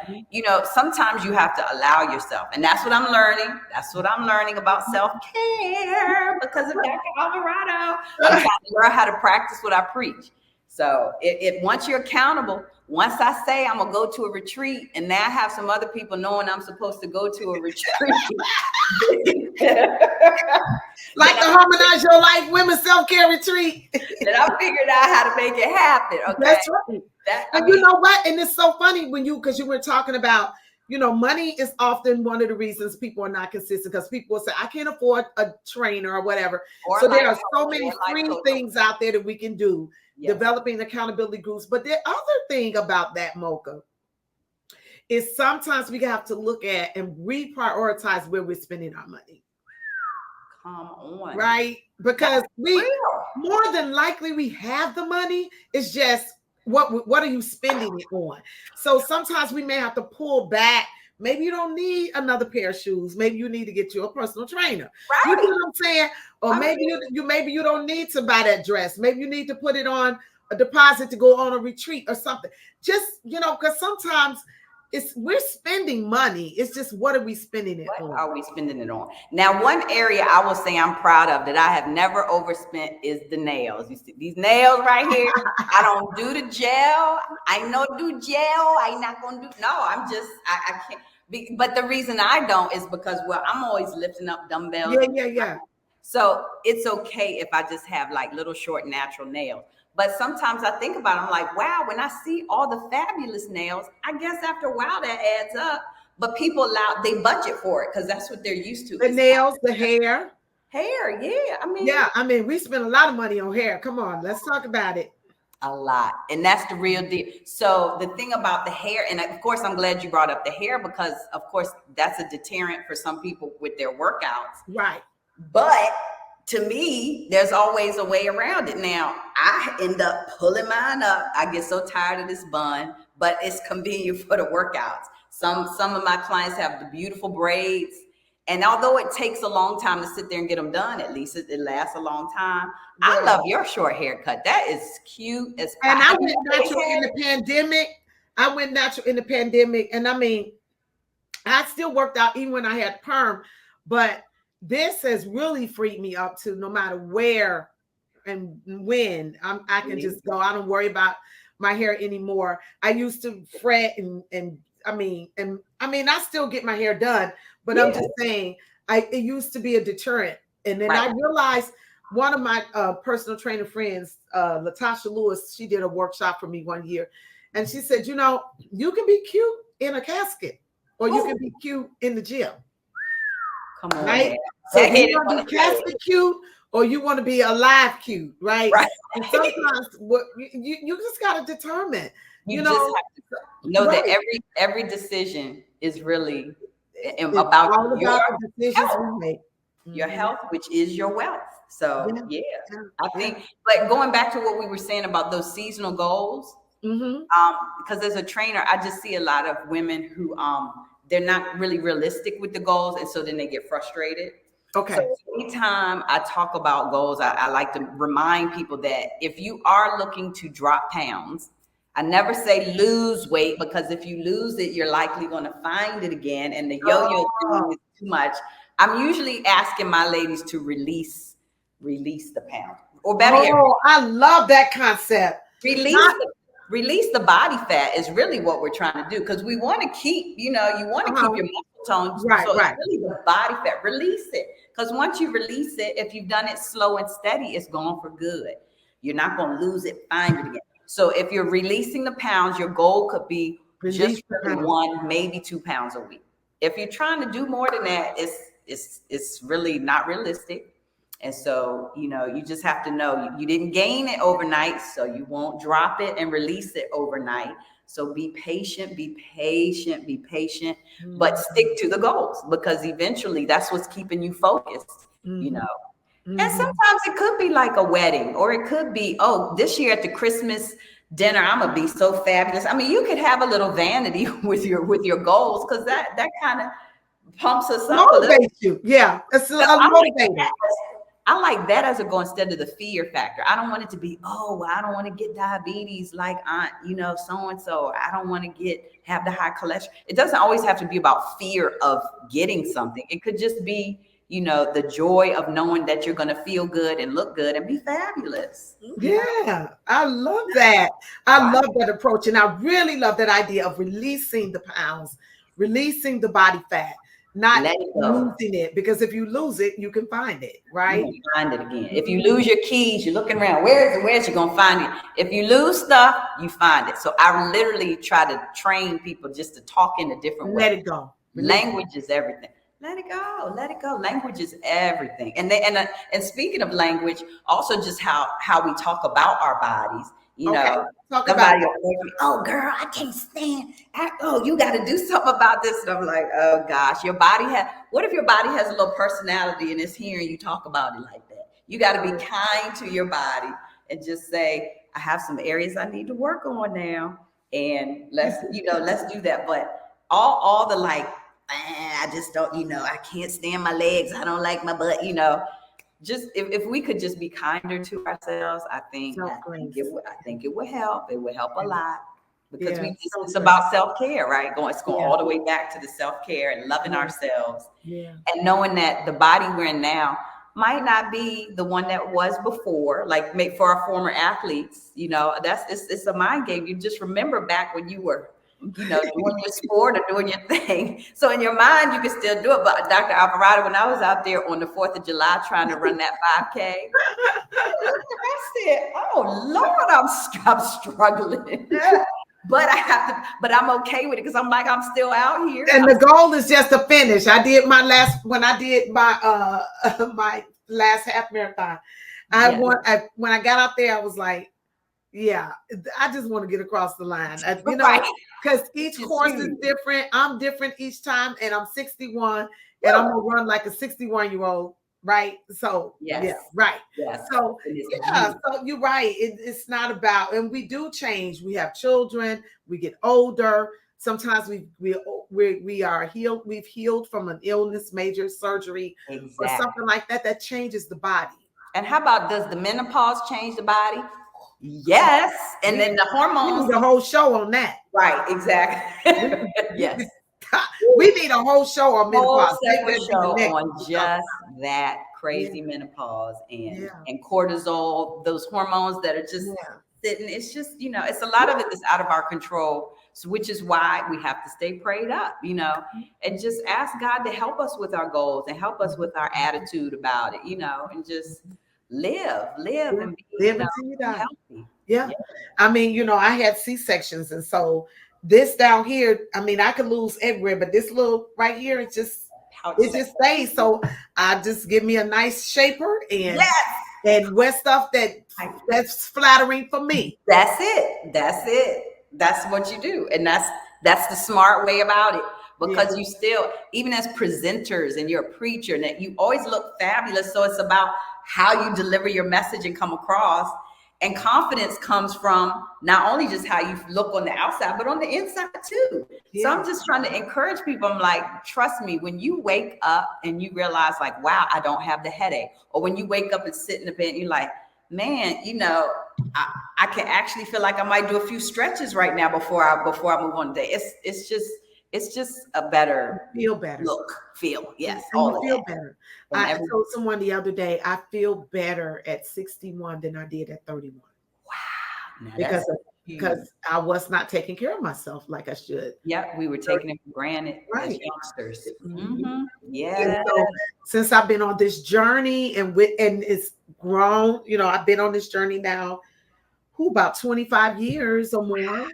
sometimes you have to allow yourself. And that's what I'm learning. That's what I'm learning about self-care because of Dr. Alvarado. I'm trying to learn how to practice what I preach. So once you're accountable, once I say I'm going to go to a retreat, and now I have some other people knowing I'm supposed to go to a retreat. Like the Harmonize Your Life Women's Self-Care Retreat. And I figured out how to make it happen. Okay. That's right. And you know what? And it's so funny because you were talking about, money is often one of the reasons people are not consistent, because people will say, I can't afford a trainer or whatever. So there are so many free things out there that we can do, developing accountability groups. But the other thing about that, Mocha, is sometimes we have to look at and reprioritize where we're spending our money. Come on. Right? Because more than likely we have the money. It's just, what are you spending it on? So sometimes we may have to pull back. Maybe you don't need another pair of shoes. Maybe you need to get you a personal trainer. Right. You know what I'm saying? Or maybe you don't need to buy that dress. Maybe you need to put it on a deposit to go on a retreat or something. Just, because sometimes we're spending money. It's just, what are we spending it on? What are we spending it on? Now, one area I will say I'm proud of that I have never overspent is the nails. You see these nails right here? I don't do the gel. I know do gel. I'm not going to do. No, I can't. But the reason I don't is because, I'm always lifting up dumbbells. Yeah. So it's okay if I just have like little short natural nails. But sometimes I think about it, I'm like, wow, when I see all the fabulous nails, I guess after a while that adds up. But people they budget for it because that's what they're used to. The nails, the hair. Hair, yeah. I mean, we spend a lot of money on hair. Come on, let's talk about it. A lot. And that's the real deal. So the thing about the hair, and of course, I'm glad you brought up the hair, because of course, that's a deterrent for some people with their workouts. Right. But to me, there's always a way around it. Now, I end up pulling mine up. I get so tired of this bun, but it's convenient for the workouts. Some of my clients have the beautiful braids. And although it takes a long time to sit there and get them done, at least it lasts a long time. Yeah. I love your short haircut. That is cute as pie. And I went natural in the pandemic. And I mean, I still worked out even when I had perm, but this has really freed me up to, no matter where and when, I can just go. I don't worry about my hair anymore. I used to fret and I still get my hair done, but I'm just saying, it used to be a deterrent. And then I realized one of my personal trainer friends, Latasha Lewis, she did a workshop for me one year. And she said, you can be cute in a casket, or you can be cute in the gym. Come on, right? So you want to be casket cute, or you want to be alive cute, right? Right. And sometimes you just got to determine. You just have to know that every decision is really about the decisions we make. your health, which is your wealth. So Yeah. I think, but going back to what we were saying about those seasonal goals, because as a trainer, I just see a lot of women who they're not really realistic with the goals, and so then they get frustrated. Okay. So anytime I talk about goals, I like to remind people that if you are looking to drop pounds, I never say lose weight, because if you lose it, you're likely going to find it again, and the yo-yo thing is too much. I'm usually asking my ladies to release the pound, or better yet, I love that concept. Release the body fat is really what we're trying to do, because we want to keep, you want to keep your muscle tone. Right, so right. It's really the body fat. Release it, because once you release it, if you've done it slow and steady, it's gone for good. You're not going to lose it, find it again. So if you're releasing the pounds, your goal could be just 1, maybe 2 pounds a week. If you're trying to do more than that, it's really not realistic. And so, you just have to know you didn't gain it overnight, so you won't drop it and release it overnight. So be patient, but stick to the goals, because eventually that's what's keeping you focused, And sometimes it could be like a wedding, or it could be, this year at the Christmas dinner, I'm gonna be so fabulous. I mean, you could have a little vanity with your goals, because that kind of pumps us up a little. You. Yeah, it's a motivator. I like that as a goal instead of the fear factor. I don't want it to be, I don't want to get diabetes like aunt, so-and-so. I don't want to have the high cholesterol. It doesn't always have to be about fear of getting something. It could just be, the joy of knowing that you're going to feel good and look good and be fabulous. Yeah, I love that. I love that approach. And I really love that idea of releasing the pounds, releasing the body fat. Not losing it, because if you lose it, you can find it, right? You can find it again. If you lose your keys, you're looking around. Where's you gonna find it? If you lose stuff, you find it. So I literally try to train people just to talk in a different way. Let it go. Language is everything. Let it go. Let it go. Language is everything. And speaking of language, also just how we talk about our bodies. Talk about it. Oh, girl, I can't stand. You got to do something about this. And I'm like, oh gosh, what if your body has a little personality and it's hearing you talk about it like that? You got to be kind to your body and just say, I have some areas I need to work on now, and let's do that. But all the I just don't, I can't stand my legs. I don't like my butt, Just if we could just be kinder to ourselves, I think it would help. It would help a lot, because it's about self-care, right? It's going all the way back to the self-care and loving ourselves, and knowing that the body we're in now might not be the one that was before. Like for our former athletes, it's a mind game. You just remember back when you were, doing your sport or doing your thing. So in your mind, you can still do it. But Dr. Alvarado, when I was out there on the 4th of July trying to run that 5K, I said, oh Lord, I'm struggling. But I'm okay with it, because I'm like, I'm still out here. And the goal is just to finish. When I did my my last half marathon, when I got out there, I was like, I just want to get across the line, because each course is different. I'm different each time, and I'm 61, and I'm gonna run like a 61-year-old, right? So right. Yes. So so you're right. It's not about, and we do change. We have children. We get older. Sometimes we are healed. We've healed from an illness, major surgery, or something like that. That changes the body. And how about, does the menopause change the body? Yes. And then the hormones. We need a whole show on that. Right, exactly. Yes. We need a whole show on menopause. On just that crazy menopause and cortisol, those hormones that are just sitting. It's just, it's a lot of it that's out of our control. So, which is why we have to stay prayed up, and just ask God to help us with our goals and help us with our attitude about it, and just live and be healthy. Yeah. I mean, I had C-sections, and so this down here, I mean, I could lose everywhere, but this little right here, it just stays. So I just give me a nice shaper and wear stuff that's flattering for me. That's it. That's what you do. And that's the smart way about it. because you still, even as presenters and you're a preacher, and that you always look fabulous. So it's about how you deliver your message and come across. And confidence comes from not only just how you look on the outside, but on the inside too. Yeah. So I'm just trying to encourage people. I'm like, trust me, when you wake up and you realize like, wow, I don't have the headache. Or when you wake up and sit in the bed and you're like, man, you know, I can actually feel like I might do a few stretches right now before I move on today. It's just a better feel. Yes. And you feel better. I told someone the other day, I feel better at 61 than I did at 31. Wow. Because I was not taking care of myself like I should. Yeah, we were taking it for granted as youngsters. Mm-hmm. Yeah. So since I've been on this journey and it's grown, you know, I've been on this journey now, about 25 years or more.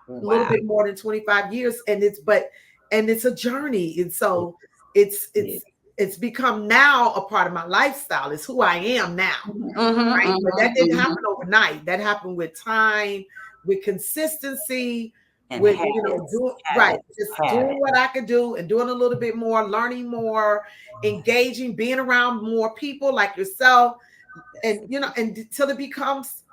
A little bit more than 25 years, and it's a journey, and so it's become now a part of my lifestyle. It's who I am now, right? But that didn't happen overnight. That happened with time, with consistency, and with habits, doing what I could do and doing a little bit more, learning more, engaging, being around more people like yourself, and and until it becomes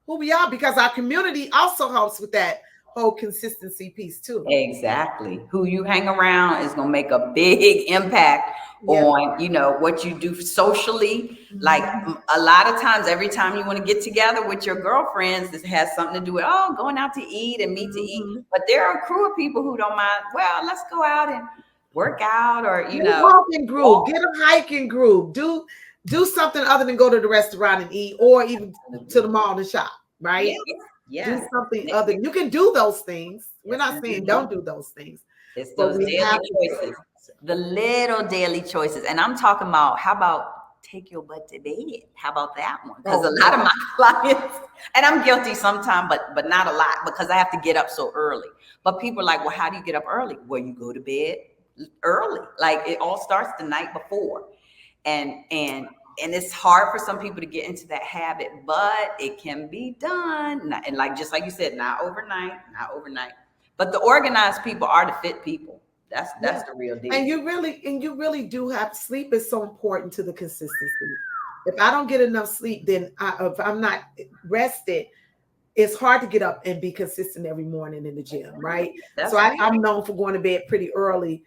who we are, because our community also helps with that whole consistency piece too. Exactly. Who you hang around is going to make a big impact on, what you do socially. Like a lot of times, every time you want to get together with your girlfriends, this has something to do with, going out to eat and meet to eat. But there are a crew of people who don't mind, well, let's go out and work out, or, walking group, get a hiking group, do something other than go to the restaurant and eat, or even to the mall and shop, right? Do something other. You can do those things. We're not saying don't do those things. It's those daily choices, the little daily choices. And I'm talking about, how about take your butt to bed? How about that one? Because a lot of my clients, and I'm guilty sometimes, but not a lot, because I have to get up so early. But people are like, well, how do you get up early? Well, you go to bed early. Like, it all starts the night before. And it's hard for some people to get into that habit, but it can be done. And like, just like you said, not overnight. But the organized people are the fit people. That's the real deal. And you really do have sleep is so important to the consistency. If I don't get enough sleep, then if I'm not rested, it's hard to get up and be consistent every morning in the gym, right? So I'm known for going to bed pretty early,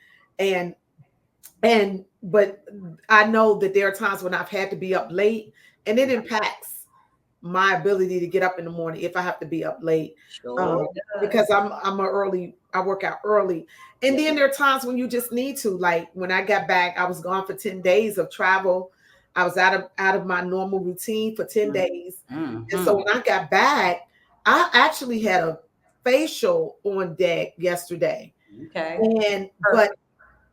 but I know that there are times when I've had to be up late, and it impacts my ability to get up in the morning if I have to be up late, because I work out early. And then there are times when you just need to, like when I got back, I was gone for 10 days of travel. I was out of my normal routine for 10 days. And so when I got back, I actually had a facial on deck yesterday. Okay. But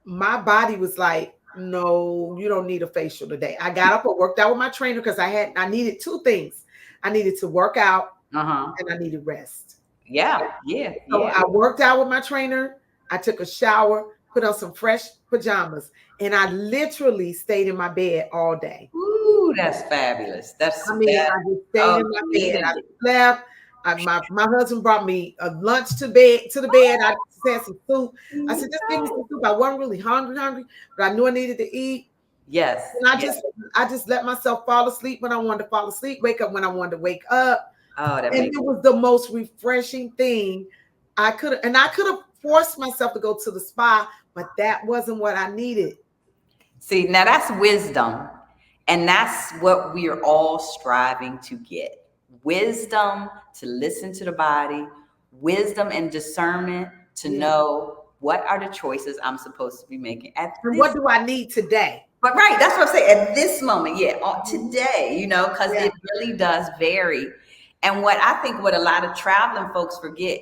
my body was like, no, you don't need a facial today. I got up and worked out with my trainer because I needed two things. I needed to work out and I needed rest. So I worked out with my trainer. I took a shower, put on some fresh pajamas, and I literally stayed in my bed all day. Ooh, that's fabulous. I just stayed in my bed. I slept. My husband brought me a lunch to the bed. I had some soup. I said, just give me some soup. I wasn't really hungry, but I knew I needed to eat. Yes. And I just let myself fall asleep when I wanted to fall asleep, wake up when I wanted to wake up. It was the most refreshing thing I could have forced myself to go to the spa, but that wasn't what I needed. See, now that's wisdom. And that's what we are all striving to get. Wisdom to listen to the body, wisdom and discernment to know what are the choices I'm supposed to be making. What do I need today? But right, that's what I'm saying. At this moment, today, because it really does vary. And what I think what a lot of traveling folks forget,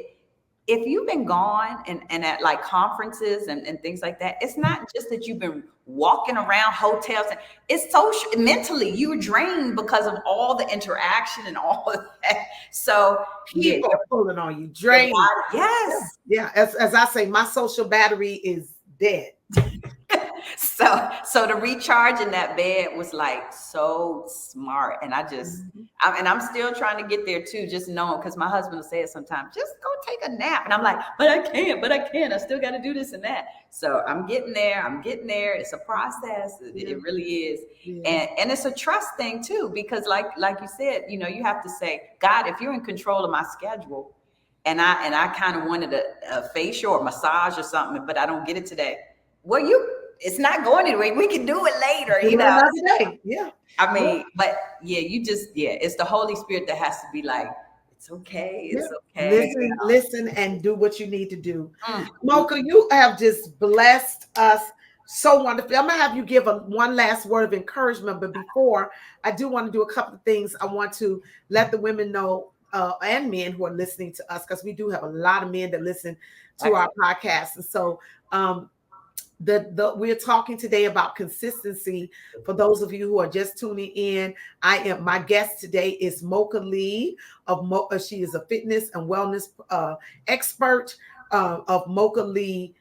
if you've been gone and at like conferences and things like that, it's not just that you've been walking around hotels. It's social, mentally, you were drained because of all the interaction and all of that. So people are pulling on you, drained. Yes. Yeah. As I say, my social battery is dead. So the recharge in that bed was like so smart. And I'm still trying to get there too, just knowing, because my husband will say it sometimes, just go take a nap. And I'm like, but I can't. I still got to do this and that. So I'm getting there. It's a process. It really is. Yeah. And it's a trust thing too, because like you said, you have to say, God, if you're in control of my schedule, and I kind of wanted a facial or massage or something, but I don't get it today. Well, it's not going anywhere. We can do it later, Another day. Yeah. I mean, but yeah, it's the Holy Spirit that has to be like, it's okay. It's okay. Listen, and do what you need to do. Mocha, you have just blessed us so wonderfully. I'm gonna have you give one last word of encouragement, but before I do want to do a couple of things, I want to let the women know and men who are listening to us, because we do have a lot of men that listen to our podcast. And so we're talking today about consistency. For those of you who are just tuning in, my guest today is Mocha Lee she is a fitness and wellness expert of Mocha Lee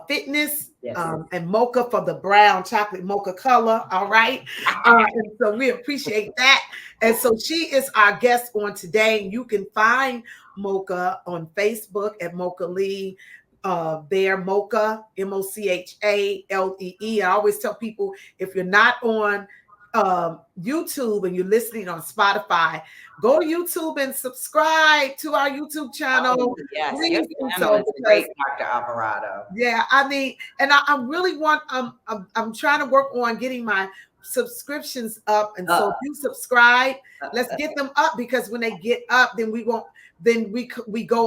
Fitness. Yes. And mocha for the brown chocolate mocha color. All right. And so we appreciate that. And so she is our guest on today. You can find Mocha on Facebook at Mocha Lee. There, Mocha, Mochalee. I always tell people, if you're not on YouTube and you're listening on Spotify, go to YouTube and subscribe to our YouTube channel. Oh, yes, your channel is great, Dr. Alvarado. Yeah, I mean, and I really want I'm trying to work on getting my subscriptions up, and so if you subscribe, let's get them up, because when they get up, then we go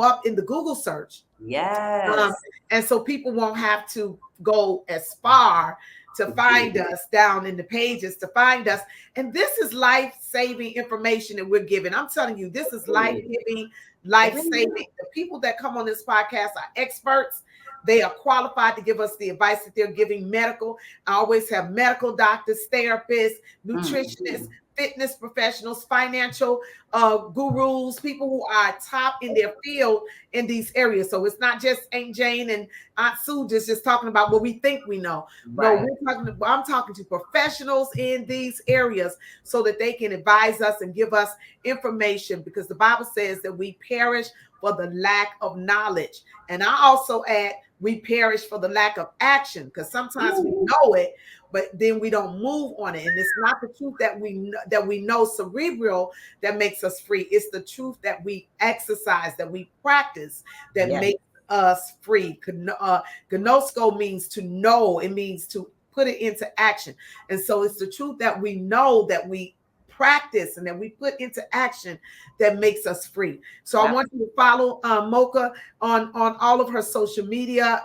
up in the Google search. Yes. And so people won't have to go as far to find us down in the pages to find us. And this is life-saving information that we're giving. I'm telling you, this is life-giving, life-saving. The people that come on this podcast are experts. They are qualified to give us the advice that they're giving. Medical. I always have medical doctors, therapists, nutritionists, fitness professionals, financial gurus, people who are top in their field in these areas. So it's not just Aunt Jane and Aunt Sue just talking about what we think we know. Right. No, I'm talking to professionals in these areas so that they can advise us and give us information, because the Bible says that we perish for the lack of knowledge. And I also add, we perish for the lack of action, because sometimes we know it, but then we don't move on it. And it's not the truth that we know cerebral that makes us free. It's the truth that we exercise, that we practice, that makes us free. Gnosko means to know. It means to put it into action. And so it's the truth that we know, that we practice, and that we put into action, that makes us free. So I want you to follow Mocha on all of her social media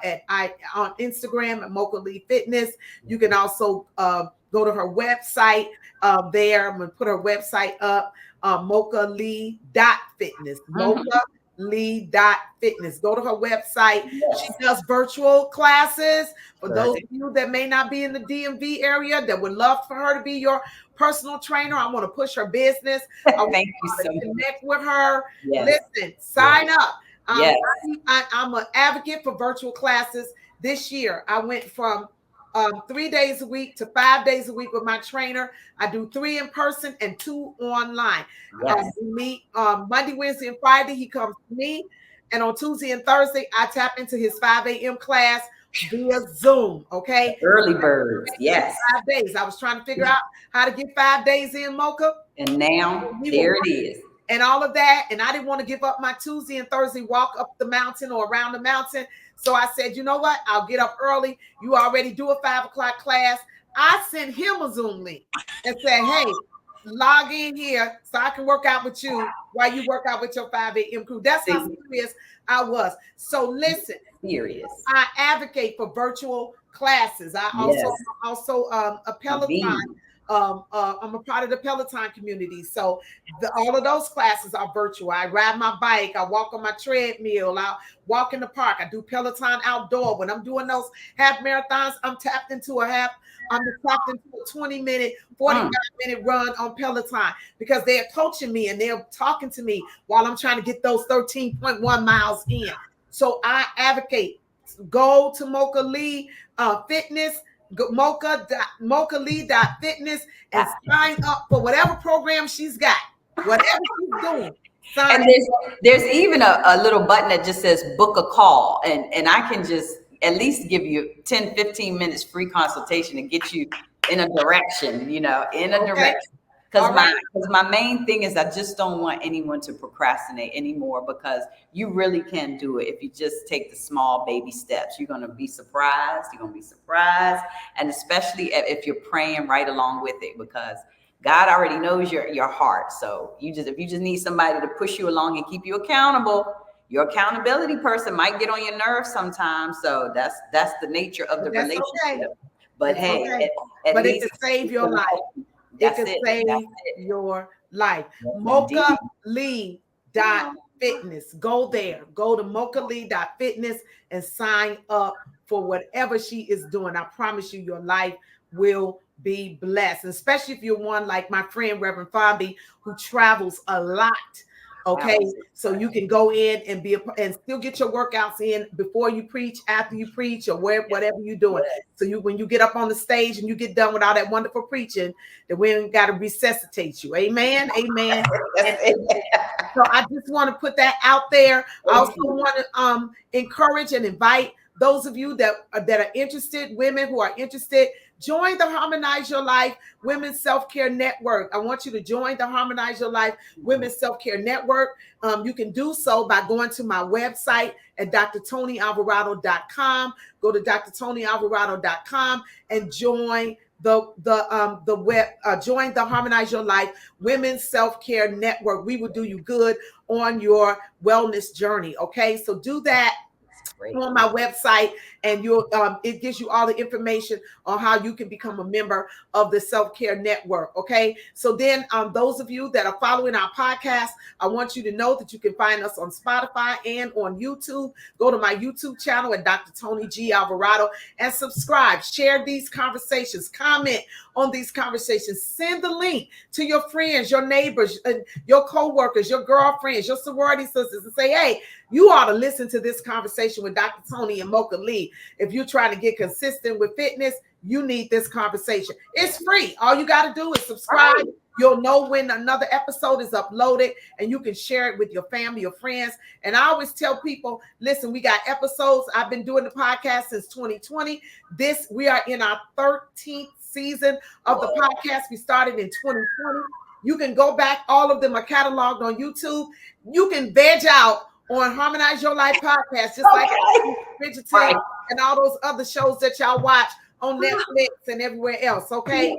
on Instagram at Mocha Lee Fitness. You can also go to her website there. I'm going to put her website up, mochalee.fitness. mochalee.fitness. Go to her website. Yes. She does virtual classes for those of you that may not be in the DMV area, that would love for her to be your personal trainer. I want to push her business. I want Thank you so much. Connect with her. Yes. Listen, sign up. I'm an advocate for virtual classes. This year, I went from 3 days a week to 5 days a week with my trainer. I do 3 in person and 2 online. We meet Monday, Wednesday, and Friday. He comes to me. And on Tuesday and Thursday, I tap into his 5 a.m. class via Zoom. Okay. Early birds. Yes. 5 days. I was trying to figure out how to get 5 days in, Mocha. And now there it is. And all of that. And I didn't want to give up my Tuesday and Thursday walk up the mountain or around the mountain. So I said, you know what? I'll get up early. You already do a 5 o'clock class. I sent him a Zoom link and said, hey, log in here so I can work out with you while you work out with your 5 a.m. crew. That's how serious I was. So listen, I advocate for virtual classes. I also a Peloton. I'm a part of the Peloton community. So all of those classes are virtual. I ride my bike. I walk on my treadmill. I walk in the park. I do Peloton outdoor. When I'm doing those half marathons, I'm tapped into a 20-minute, 45-minute run on Peloton, because they're coaching me and they're talking to me while I'm trying to get those 13.1 miles in. So I advocate, go to Mocha Lee Fitness. Mocha Lee.fitness and sign up for whatever program she's got, whatever she's doing. And there's even a little button that just says book a call, and I can just at least give you 10-15 minutes free consultation to get you in a direction, in a direction. Because my main thing is I just don't want anyone to procrastinate anymore, because you really can do it if you just take the small baby steps. You're going to be surprised. And especially if you're praying right along with it, because God already knows your heart. So if you just need somebody to push you along and keep you accountable, your accountability person might get on your nerves sometimes. So that's the nature of the relationship. Okay. But it's hey, okay. at least it can save your life. It can save your life. Mocha Lee.fitness. Go there. Go to Mocha Lee.fitness and sign up for whatever she is doing. I promise you, your life will be blessed, especially if you're one like my friend Reverend Fabi, who travels a lot. Okay, so you can go in and and still get your workouts in before you preach, after you preach, or whatever you're doing. So when you get up on the stage and you get done with all that wonderful preaching, then we ain't got to resuscitate you. Amen. Amen. So I just want to put that out there. I also want to encourage and invite those of you that are interested, women who are interested, join the Harmonize Your Life Women's Self-Care Network. I want you to join the Harmonize Your Life Women's Self-Care Network. You can do so by going to my website at drtonialvarado.com. Go to drtonialvarado.com and join join the Harmonize Your Life Women's Self-Care Network. We will do you good on your wellness journey. Okay, so do that on my website, and it gives you all the information on how you can become a member of the Self-Care Network. Okay, so then those of you that are following our podcast, I want you to know that you can find us on Spotify and on YouTube. Go to my YouTube channel at Dr. Toni G. Alvarado and subscribe. Share these conversations, comment on these conversations, send the link to your friends, your neighbors, your co-workers, your girlfriends, your sorority sisters, and say, hey, you ought to listen to this conversation with Dr. Toni and Mocha Lee. If you're trying to get consistent with fitness, you need this conversation. It's free. All you got to do is subscribe. Right. You'll know when another episode is uploaded, and you can share it with your family, your friends. And I always tell people, listen, we got episodes. I've been doing the podcast since 2020. We are in our 13th season of the podcast. We started in 2020. You can go back. All of them are cataloged on YouTube. You can veg out on Harmonize Your Life podcast, just like Bridgerton and all those other shows that y'all watch on Netflix and everywhere else. Okay,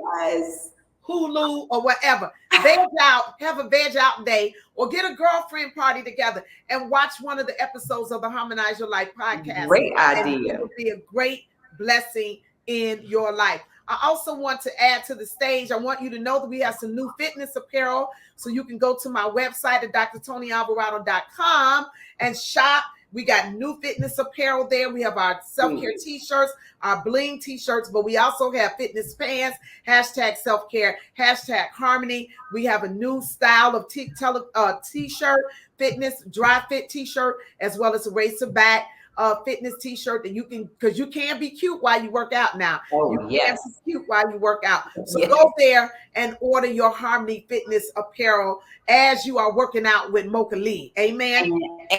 Hulu or whatever. Veg out, have a veg out day, or get a girlfriend party together and watch one of the episodes of the Harmonize Your Life podcast. Great idea. It will be a great blessing in your life. I also want to add to the stage, I want you to know that we have some new fitness apparel. So you can go to my website at drtonialvarado.com and shop. We got new fitness apparel there. We have our self-care t-shirts, our bling t-shirts, but we also have fitness pants, hashtag self-care, hashtag harmony. We have a new style of t-shirt, fitness dry fit t-shirt, as well as a racer back fitness t-shirt that you can, because you can be cute while you work out now. You can be cute while you work out. So go there and order your Harmony Fitness apparel as you are working out with Mocha Lee. Amen.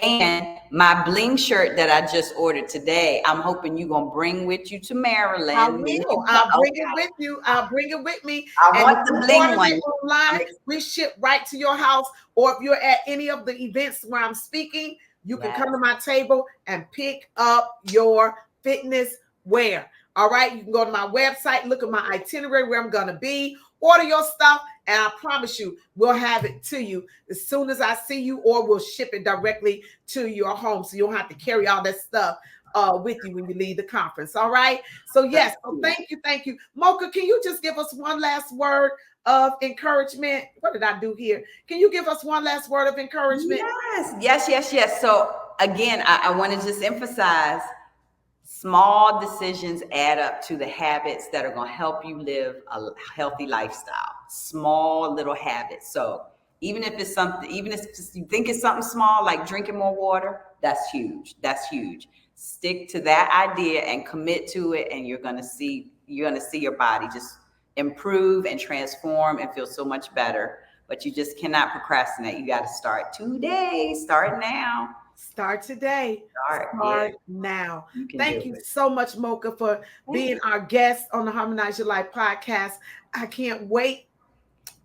And my bling shirt that I just ordered today, I'm hoping you're going to bring with you to Maryland. I will. I'll bring it with you. I'll bring it with me. I want the bling one. Online, we ship right to your house, or if you're at any of the events where I'm speaking, you can come to my table and pick up your fitness wear. All right. You can go to my website, look at my itinerary where I'm going to be, order your stuff, and I promise you, we'll have it to you as soon as I see you, or we'll ship it directly to your home. So you don't have to carry all that stuff with you when you leave the conference. All right. So yes. So thank you. Thank you. Mocha, can you just give us one last word of encouragement? What did I do here? Can you give us one last word of encouragement? Yes. So again, I want to just emphasize, small decisions add up to the habits that are going to help you live a healthy lifestyle. Small little habits. So even if it's something, even if you think it's something small, like drinking more water, that's huge. Stick to that idea and commit to it, and you're going to see you're going to see your body just improve and transform and feel so much better. But you just cannot procrastinate. You got to start today. Start now. Start today. Start now. Thank you so much, Mocha, for being our guest on the Harmonize Your Life podcast. I can't wait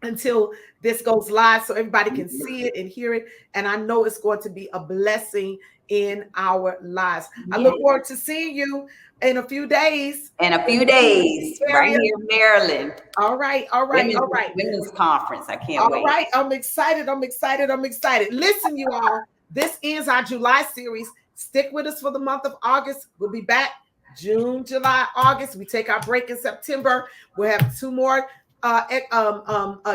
until this goes live so everybody can see it and hear it. And I know it's going to be a blessing in our lives. I look forward to seeing you in a few days. Right here in Maryland. All right. Women's conference. I can't wait. All right. I'm excited. Listen, you all, this ends our July series. Stick with us for the month of August. We'll be back June, July, August. We take our break in September. We'll have 2 more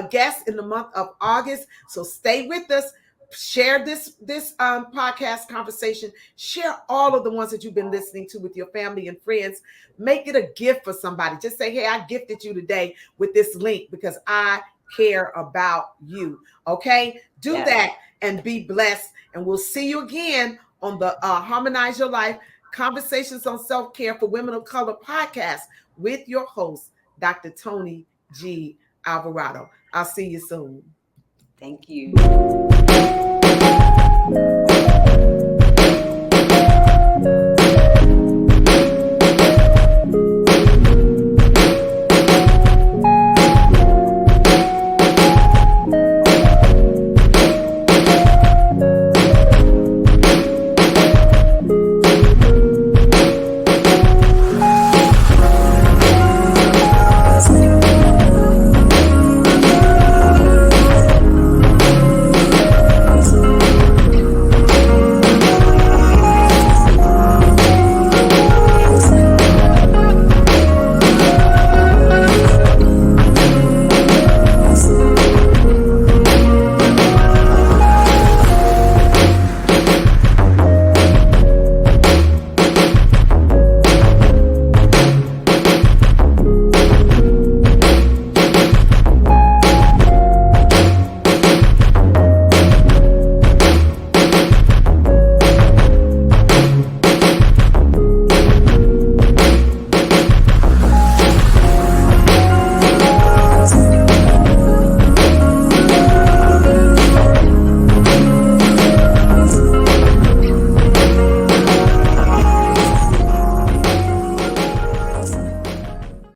guests in the month of August. So stay with us. Share this podcast conversation. Share all of the ones that you've been listening to with your family and friends. Make it a gift for somebody. Just say, hey, I gifted you today with this link because I care about you. Okay? Do that and be blessed. And we'll see you again on the Harmonize Your Life Conversations on Self-Care for Women of Color podcast with your host, Dr. Toni G. Alvarado. I'll see you soon. Thank you.